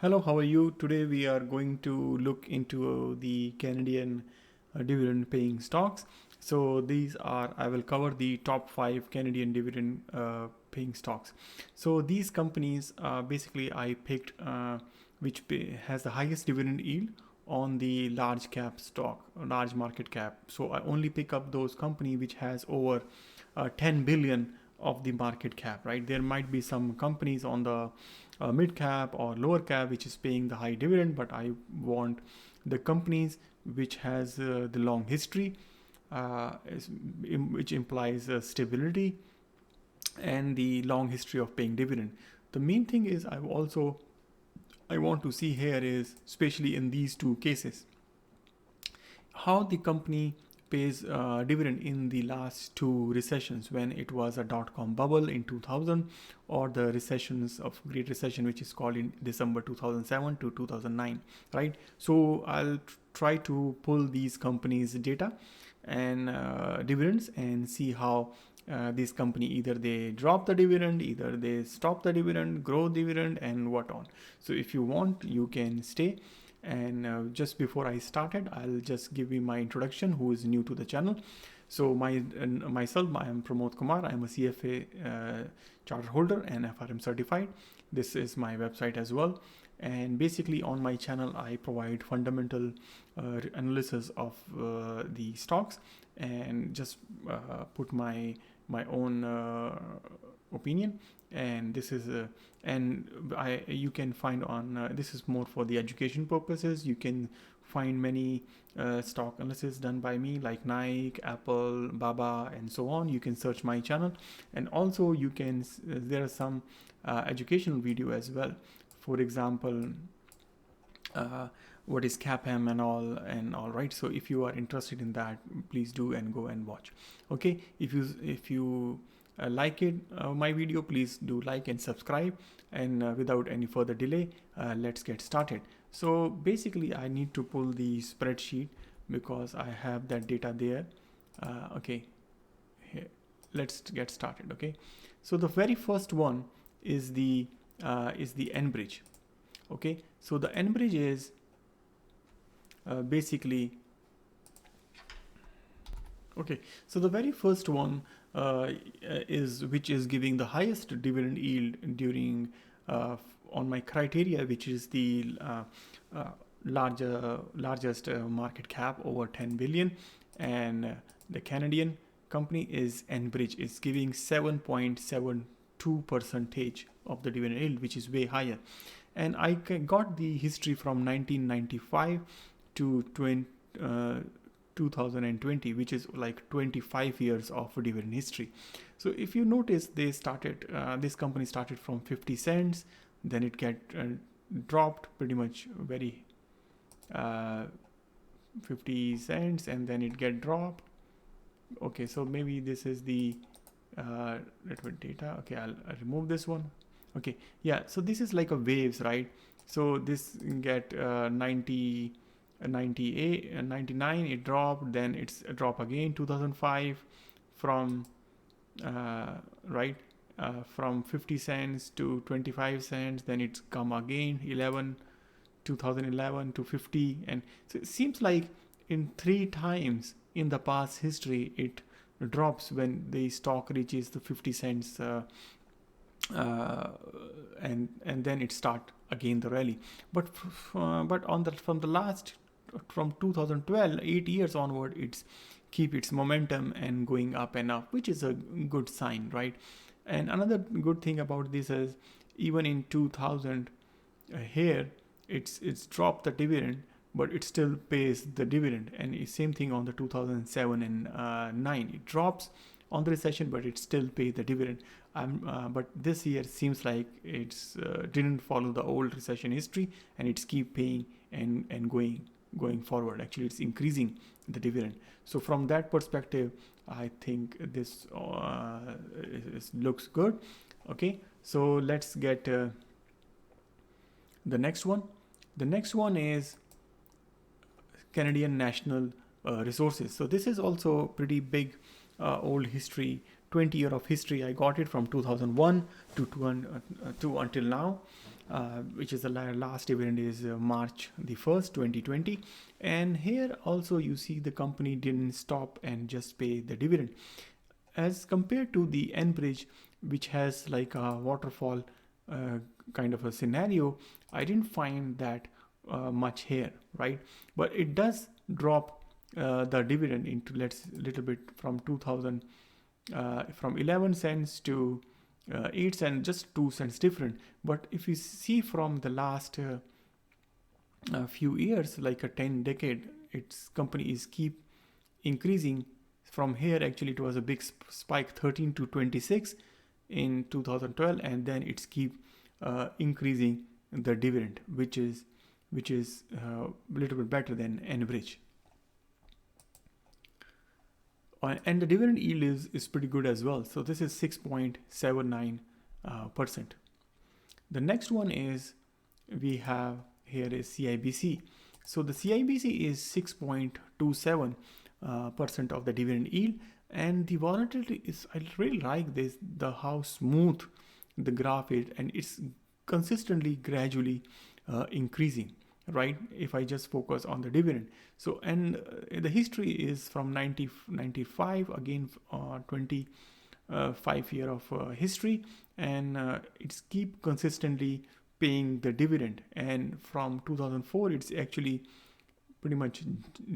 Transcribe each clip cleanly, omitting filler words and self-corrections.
Hello, how are you? Today we are going to look into the Canadian dividend paying stocks. So I will cover the top 5 Canadian dividend paying stocks. So these companies, basically I picked has the highest dividend yield on the large cap stock, large market cap. So I only pick up those company which has over 10 billion of the market cap, right? There might be some companies on the mid cap or lower cap which is paying the high dividend, but I want the companies which has the long history, which implies stability and the long history of paying dividend. The main thing is I want to see here is, especially in these two cases, how the company pays dividend in the last two recessions, when it was a dot-com bubble in 2000, or the recessions of Great Recession, which is called in December 2007 to 2009, right? So I'll try to pull these companies' data and dividends and see how this company, either they drop the dividend, either they stop the dividend, grow dividend, and what on. So if you want, you can stay. And just before I started, I'll just give you my introduction, who is new to the channel. So myself, I am Pramod Kumar. I am a CFA charter holder and FRM certified. This is my website as well. And basically on my channel, I provide fundamental analysis of the stocks, and just put my own opinion. And this is you can find on this is more for the education purposes. You can find many stock analysis done by me, like Nike, Apple, Baba, and so on. You can search my channel, and also you can there are some educational video as well. For example, what is CAPM and all, right? So if you are interested in that, please do and go and watch. Okay, if you like it, my video, please do like and subscribe. And without any further delay, let's get started. So basically I need to pull the spreadsheet because I have that data there. Okay, here, let's get started. Okay, so the very first one is the Enbridge. Okay, so the Enbridge is basically, okay, so the very first one which is giving the highest dividend yield during on my criteria, which is the largest market cap over 10 billion, and the Canadian company is Enbridge. It's giving 7.72% of the dividend yield, which is way higher. And I got the history from 1995 to 2020, which is like 25 years of dividend history. So if you notice, they started this company started from 50 cents, then it get dropped pretty much very 50 cents, and then it get dropped. Okay, so maybe this is the data. Okay, I'll remove this one. Okay, yeah, so this is like a waves, right? So this get 90, 98, 99, it dropped, then it's a drop again 2005 from from 50 cents to 25 cents, then it's come again 2011 to 50. And so it seems like in 3 times in the past history it drops when the stock reaches the 50 cents and then it start again the rally. But from 2012, 8 years onward, it's keep its momentum and going up and up, which is a good sign, right? And another good thing about this is, even in 2000 here it's dropped the dividend, but it still pays the dividend. And same thing on the 2007 and 9, it drops on the recession, but it still pays the dividend. But this year seems like it's didn't follow the old recession history, and it's keep paying and going forward. Actually, it's increasing the dividend. So from that perspective, I think this looks good. Okay, so let's get the next one. The next one is Canadian National Resources. So this is also pretty big old history, 20 year of history. I got it from 2001 to until now. which is the last dividend is March the 1st, 2020. And here also you see the company didn't stop and just pay the dividend. As compared to the Enbridge, which has like a waterfall kind of a scenario, I didn't find that much here, right? But it does drop the dividend into let's little bit from 2000 from 11 cents to 8 cents, just 2 cents different. But if you see from the last few years, like a 10 decade, its company is keep increasing. From here actually it was a big spike 13 to 26 in 2012, and then it's keep increasing the dividend, which is a little bit better than Enbridge. And the dividend yield is pretty good as well. So this is 6.79%. The next one is we have here is CIBC. So the CIBC is 6.27% of the dividend yield, and the volatility is, I really like this, the how smooth the graph is, and it's consistently gradually increasing, right? If I just focus on the dividend. So, and the history is from 1995, again 25 year of history, and it's keep consistently paying the dividend. And from 2004 it's actually pretty much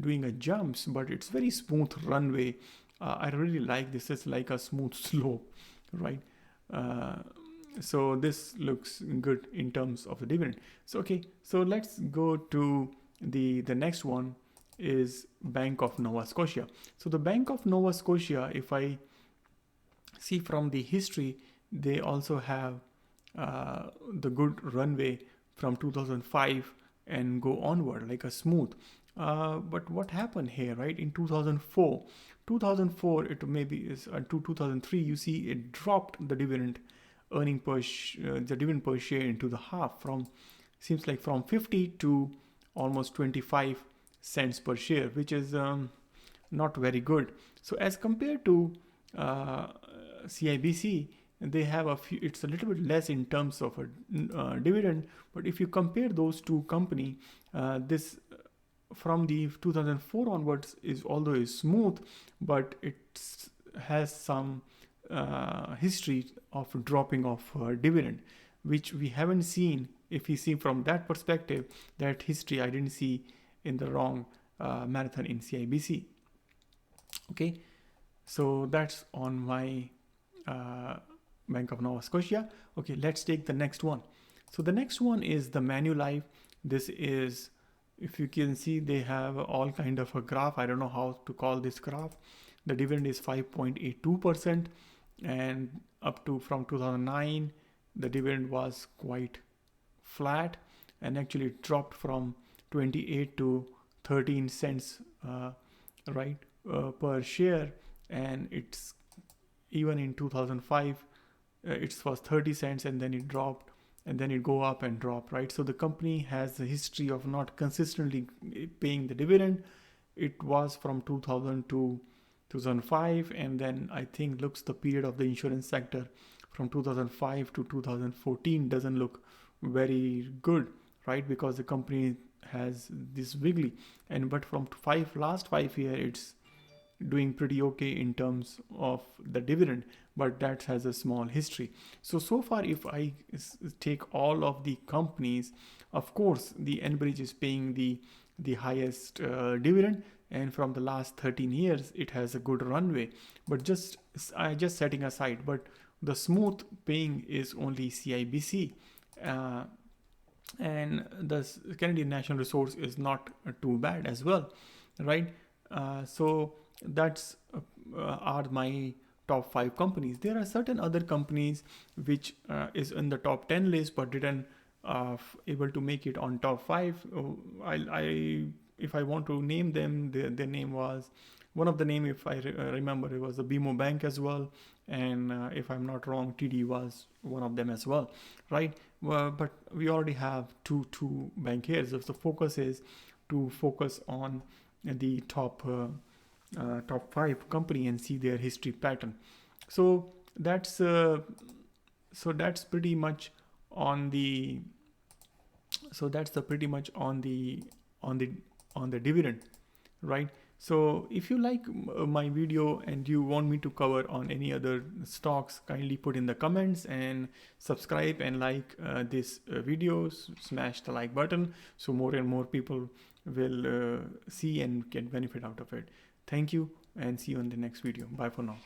doing a jumps, but it's very smooth runway. I really like this. It's like a smooth slope, right? So this looks good in terms of the dividend. So okay, so let's go to the next one is Bank of Nova Scotia. So the Bank of Nova Scotia, if I see from the history, they also have the good runway from 2005 and go onward like a smooth. But what happened here, right? In 2004, it maybe is to 2003, you see it dropped the dividend earning per the dividend per share into the half, from seems like from 50 to almost 25 cents per share, which is not very good. So as compared to CIBC, they have a few, it's a little bit less in terms of a dividend. But if you compare those two company, this from the 2004 onwards is, although is smooth, but it has some history of dropping of dividend, which we haven't seen. If you see from that perspective, that history I didn't see in the wrong marathon in CIBC. Okay, so that's on my Bank of Nova Scotia. Okay, let's take the next one. So the next one is the Manulife. This is, if you can see, they have all kind of a graph. I don't know how to call this graph. The dividend is 5.82%, and up to from 2009 the dividend was quite flat, and actually it dropped from 28 to 13 cents right per share. And it's even in 2005 it was 30 cents, and then it dropped, and then it go up and drop, right? So the company has a history of not consistently paying the dividend. It was from 2000 to 2005, and then I think looks the period of the insurance sector from 2005 to 2014 doesn't look very good, right? Because the company has this wiggly, and but from last 5 years it's doing pretty okay in terms of the dividend, but that has a small history. So far, if I take all of the companies, of course the Enbridge is paying the highest dividend, and from the last 13 years it has a good runway. But just setting aside, but the smooth paying is only CIBC, and the Canadian National Resource is not too bad as well, right? So that's are my top 5 companies. There are certain other companies which is in the top 10 list but didn't able to make it on top 5. If I want to name them, their name was, one of the name, if I remember, it was the BMO Bank as well, and if I'm not wrong, TD was one of them as well, right? But we already have two bank here, so the focus is to focus on the top 5 company and see their history pattern. So that's pretty much on the So that's the pretty much on the dividend, right? So if you like my video and you want me to cover on any other stocks, kindly put in the comments and subscribe and like this video. Smash the like button so more and more people will see and get benefit out of it. Thank you and see you in the next video. Bye for now.